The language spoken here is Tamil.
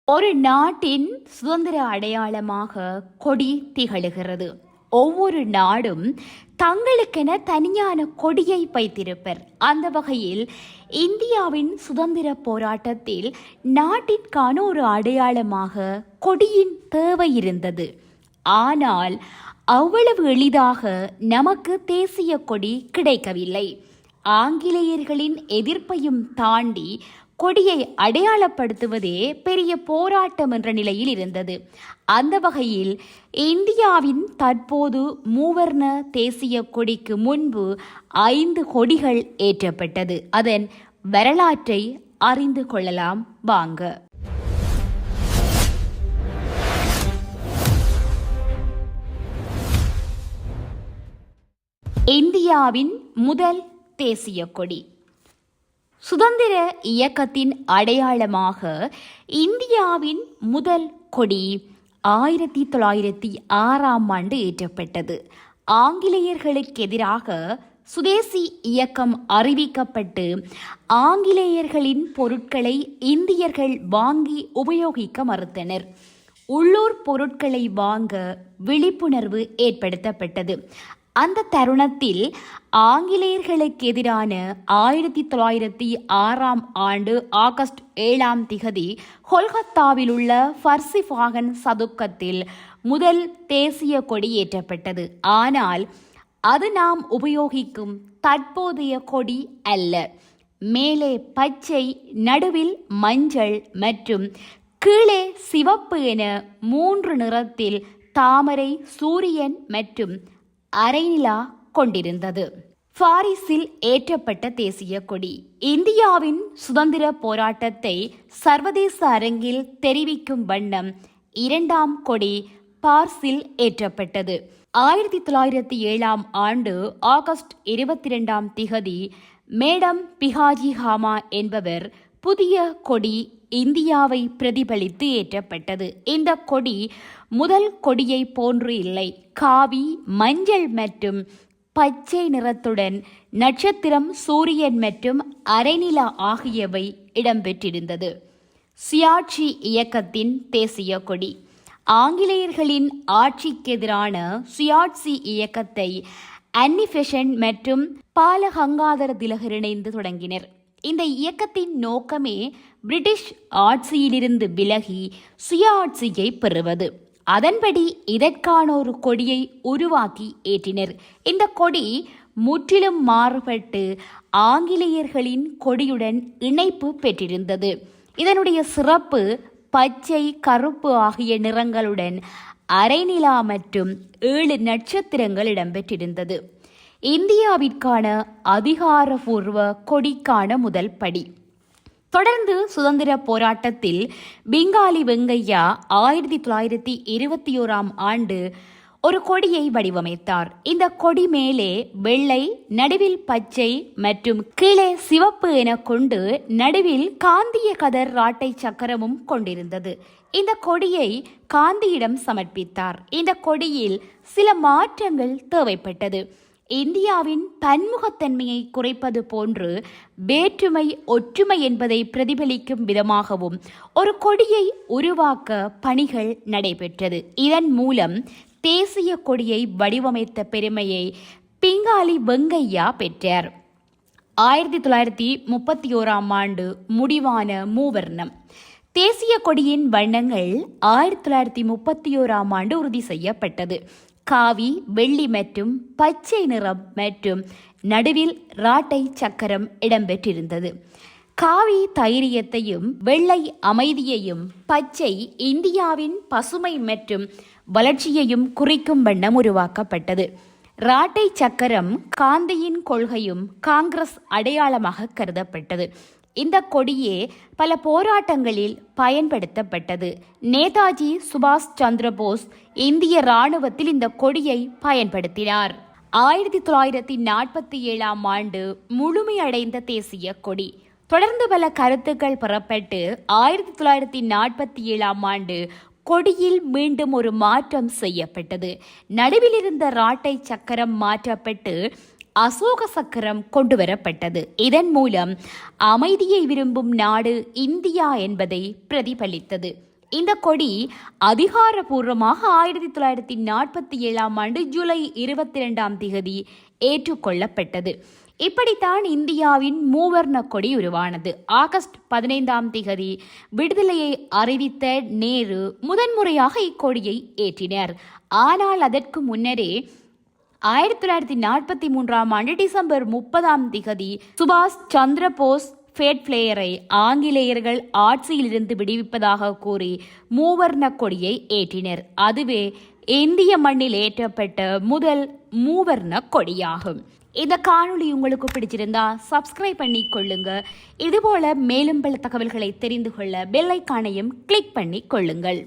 ஒரு நாட்டின் சுதந்திர அடையாளமாக கொடி திகழுகிறது. ஒவ்வொரு நாடும் தங்களுக்கென தனியான கொடியை வைத்திருப்பர். அந்த வகையில் இந்தியாவின் சுதந்திர போராட்டத்தில் நாட்டிற்கான ஒரு அடையாளமாக கொடியின் தேவை இருந்தது. ஆனால் அவ்வளவு எளிதாக நமக்கு தேசிய கொடி கிடைக்கவில்லை. ஆங்கிலேயர்களின் எதிர்ப்பையும் தாண்டி கொடியை அடையாளப்படுத்துவதே பெரிய போராட்டம் என்ற நிலையில் இருந்தது. அந்த வகையில் இந்தியாவின் தற்போது மூவர்ண தேசிய கொடிக்கு முன்பு 5 கொடிகள் ஏற்றப்பட்டது. அதன் வரலாற்றை அறிந்து கொள்ளலாம் வாங்க. இந்தியாவின் முதல் தேசிய கொடி. சுதந்திர இயக்கத்தின் அடையாளமாக இந்தியாவின் முதல் கொடி 1906 ஏற்றப்பட்டது. ஆங்கிலேயர்களுக்கு எதிராக சுதேசி இயக்கம் அறிவிக்கப்பட்டு ஆங்கிலேயர்களின் பொருட்களை இந்தியர்கள் வாங்கி உபயோகிக்க மறுத்தனர். உள்ளூர் பொருட்களை வாங்க விழிப்புணர்வு ஏற்படுத்தப்பட்டது. அந்த தருணத்தில் ஆங்கிலேயர்களுக்கு எதிரான 1906 ஆகஸ்ட் 7 கொல்கத்தாவில் உள்ள ஃபர்சிபாகன் சதுக்கத்தில் முதல் தேசிய கொடி ஏற்றப்பட்டது. ஆனால் அது நாம் உபயோகிக்கும் தற்போதைய கொடி அல்ல. மேலே பச்சை, நடுவில் மஞ்சள் மற்றும் கீழே சிவப்பு என 3 நிறத்தில் தாமரை, சூரியன் மற்றும் அரைநிலா கொண்டிருந்தது. பாரிஸில் ஏற்றப்பட்ட தேசிய கொடி இந்தியாவின் சுதந்திர போராட்டத்தை சர்வதேச அரங்கில் தெரிவிக்கும் வண்ணம் 2ஆம் கொடி பாரிஸில் ஏற்றப்பட்டது. 1907 ஆகஸ்ட் 22 மேடம் பிகாஜி ஹாமா என்பவர் புதிய கொடி இந்தியாவை பிரதிபலித்து ஏற்றப்பட்டது. இந்த கொடி முதல் கொடியை போன்று இல்லை. காவி, மஞ்சள் மற்றும் பச்சை நிறத்துடன் நட்சத்திரம், சூரியன் மற்றும் அரைநிலா ஆகியவை இடம்பெற்றிருந்தது. சுயாட்சி இயக்கத்தின் தேசிய கொடி. ஆங்கிலேயர்களின் ஆட்சிக்கு எதிரான சுயாட்சி இயக்கத்தை அன்னி பெசன்ட் மற்றும் பால கங்காதர திலகர் இணைந்து தொடங்கினர். இந்த இயக்கத்தின் நோக்கமே பிரிட்டிஷ் ஆட்சியிலிருந்து விலகி சுயாட்சியை பெறுவது. அதன்படி இதற்கான ஒரு கொடியை உருவாக்கி ஏற்றினர். இந்த கொடி முற்றிலும் மாறுபட்டு ஆங்கிலேயர்களின் கொடியுடன் இணைப்பு பெற்றிருந்தது. இதனுடைய சிறப்பு பச்சை, கருப்பு ஆகிய நிறங்களுடன் அரைநிலா மற்றும் 7 நட்சத்திரங்கள் இடம்பெற்றிருந்தது. இந்தியாவிற்கான அதிகாரபூர்வ கொடிக்கான முதல் படி. தொடர்ந்து சுதந்திர போராட்டத்தில் பெங்காலி வெங்கையா 1921 ஒரு கொடியை வடிவமைத்தார். இந்த கொடி மேலே வெள்ளை, நடுவில் பச்சை மற்றும் கீழே சிவப்பு என கொண்டு நடுவில் காந்திய கதர் ராட்டை சக்கரமும் கொண்டிருந்தது. இந்த கொடியை காந்தியிடம் சமர்ப்பித்தார். இந்த கொடியில் சில மாற்றங்கள் தேவைப்பட்டது. இந்தியாவின் பன்முகத்தன்மையை குறைப்பது போன்று வேற்றுமை ஒற்றுமை என்பதை பிரதிபலிக்கும் விதமாகவும் ஒரு கொடியை உருவாக்க பணிகள் நடைபெற்றது. இதன் மூலம் தேசிய கொடியை வடிவமைத்த பெருமையை பெங்காலி வெங்கையா பெற்றார். 1931 முடிவான மூவர்ணம் தேசிய கொடியின் வண்ணங்கள் 1931 உறுதி செய்யப்பட்டது. காவி, வெள்ளி மற்றும் பச்சை நிறம் மற்றும் நடுவில் ராட்டை சக்கரம் இடம்பெற்றிருந்தது. காவி தைரியத்தையும், வெள்ளை அமைதியையும், பச்சை இந்தியாவின் பசுமை மற்றும் வளர்ச்சியையும் குறிக்கும் வண்ணம் உருவாக்கப்பட்டது. ராட்டை சக்கரம் காந்தியின் கொள்கையும் காங்கிரஸ் அடையாளமாக கருதப்பட்டது. இந்த கொடியே பல போராட்டங்களில் பயன்படுத்தப்பட்டது. நேதாஜி சுபாஷ் சந்திர போஸ் இந்திய இராணுவத்தில் இந்த கொடியை பயன்படுத்தினார். 1947 முழுமையடைந்த தேசிய கொடி. தொடர்ந்து பல கருத்துக்கள் பெறப்பட்டு 1947 கொடியில் மீண்டும் ஒரு மாற்றம் செய்யப்பட்டது. நடுவில் இருந்த ராட்டை சக்கரம் மாற்றப்பட்டு அசோக சக்கரம் கொண்டு வரப்பட்டது. இதன் மூலம் அமைதியை விரும்பும் நாடு இந்தியா என்பதை பிரதிபலித்தது. இந்த கொடி அதிகாரப்பூர்வமாக 1947 ஜூலை 22 ஏற்றுக்கொள்ளப்பட்டது. இப்படித்தான் இந்தியாவின் மூவர்ண கொடி உருவானது. ஆகஸ்ட் 15 விடுதலையை அறிவித்த நேரு முதன்முறையாக இக்கொடியை ஏற்றினார். ஆனால் அதற்கு முன்னரே 1943 டிசம்பர் 30 சுபாஷ் சந்திர போஸ் ஃபேட்ஃபிளேயரை ஆங்கிலேயர்கள் ஆட்சியிலிருந்து விடுவிப்பதாக கூறி மூவர்ண கொடியை ஏற்றினர். அதுவே இந்திய மண்ணில் ஏற்றப்பட்ட முதல் மூவர்ண கொடியாகும். இந்த காணொளி உங்களுக்கு பிடிச்சிருந்தா சப்ஸ்கிரைப் பண்ணி கொள்ளுங்க. இதுபோல மேலும் பல தகவல்களை தெரிந்து கொள்ள பெல் ஐகானையும் கிளிக் பண்ணி கொள்ளுங்கள்.